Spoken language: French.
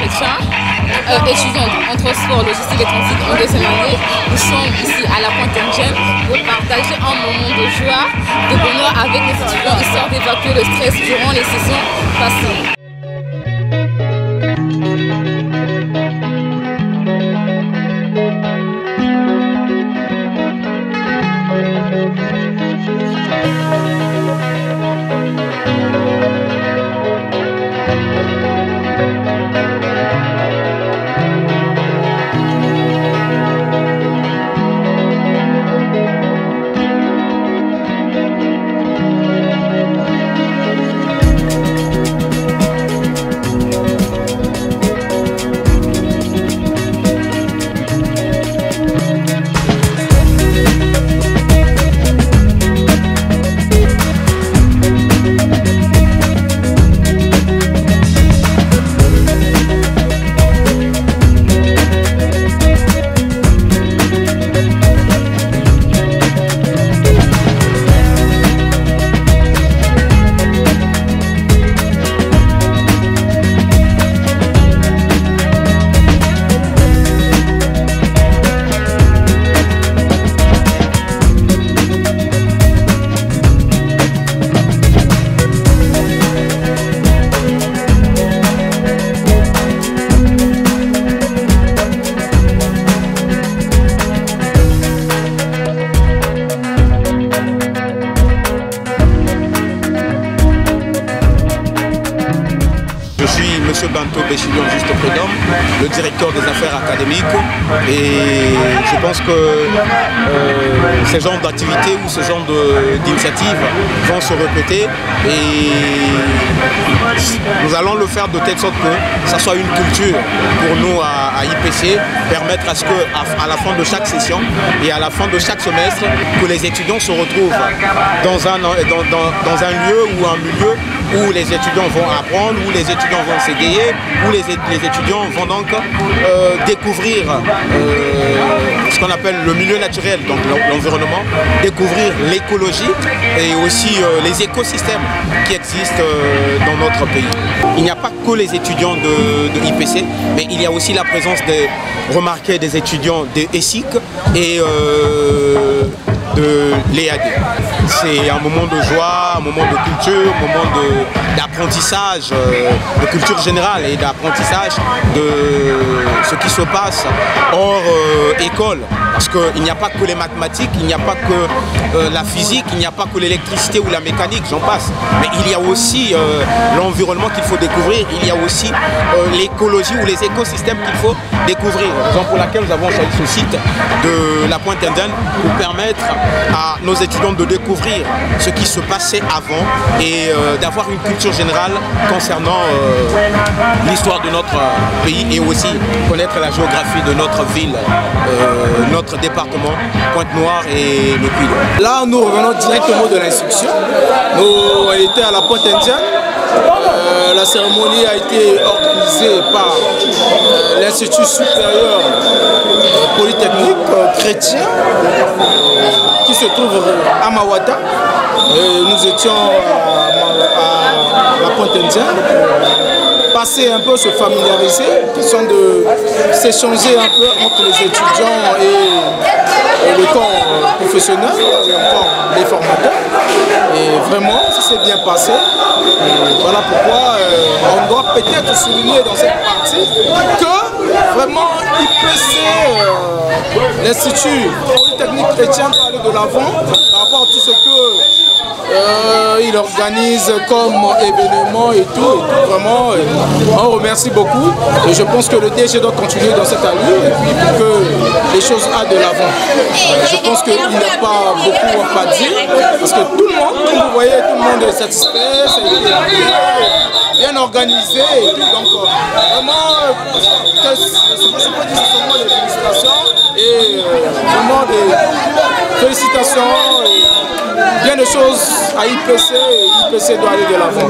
Chrétien, étudiante en transport, logistique et transit en deuxième année. Nous sommes ici à la Pointe Indienne pour partager un moment de joie, de bonheur avec les étudiants, histoire d'évacuer le stress durant les sessions passées. Monsieur Banto Béchilion Juste Prédhomme, le directeur des affaires académiques, et je pense que ce genre d'activités ou ce genre d'initiatives vont se répéter et nous allons le faire de telle sorte que ça soit une culture pour nous à IPC, permettre à ce qu'à la fin de chaque session et à la fin de chaque semestre, que les étudiants se retrouvent dans un lieu ou un milieu où les étudiants vont apprendre, où les étudiants vont s'égayer, où les étudiants vont donc découvrir ce qu'on appelle le milieu naturel, donc l'environnement, découvrir l'écologie et aussi les écosystèmes qui existent dans notre pays. Il n'y a pas que les étudiants de IPC, mais il y a aussi la présence remarquée des étudiants de ESIC et de l'EAD. C'est un moment de joie, un moment de culture, un moment d'apprentissage, de culture générale et d'apprentissage de ce qui se passe hors école. Parce qu'il n'y a pas que les mathématiques, il n'y a pas que la physique, il n'y a pas que l'électricité ou la mécanique, j'en passe. Mais il y a aussi l'environnement qu'il faut découvrir, il y a aussi l'écologie ou les écosystèmes qu'il faut découvrir. Raison pour laquelle nous avons choisi ce site de la Pointe Indienne pour permettre à nos étudiants de découvrir ce qui se passait avant et d'avoir une culture générale concernant l'histoire de notre pays et aussi connaître la géographie de notre ville, notre département, Pointe-Noire et le Puy. Là, nous revenons directement de l'instruction. Nous étions à la Pointe Indienne. La cérémonie a été organisée par l'Institut supérieur polytechnique chrétien qui se trouve à Mawata. Nous étions à la Pointe Indienne. Passer un peu, se familiariser, question de s'échanger un peu entre les étudiants et le corps professionnel, et encore les formateurs. Et vraiment, ça s'est bien passé. Et voilà pourquoi on doit peut-être souligner dans cette partie que vraiment IPC, l'Institut polytechnique chrétien, peut aller de l'avant par rapport à tout ce que il organise comme événement et tout, vraiment on remercie beaucoup et je pense que le DG doit continuer dans cette allure et puis pour que les choses aillent de l'avant. Je pense qu'il n'y a pas beaucoup à dire parce que tout le monde, comme vous voyez, tout le monde est satisfait, ça a été bien organisé et tout, donc vraiment ce que je peux dire c'est seulement des félicitations et vraiment des félicitations. Bien de choses à IPC et IPC doit aller de l'avant.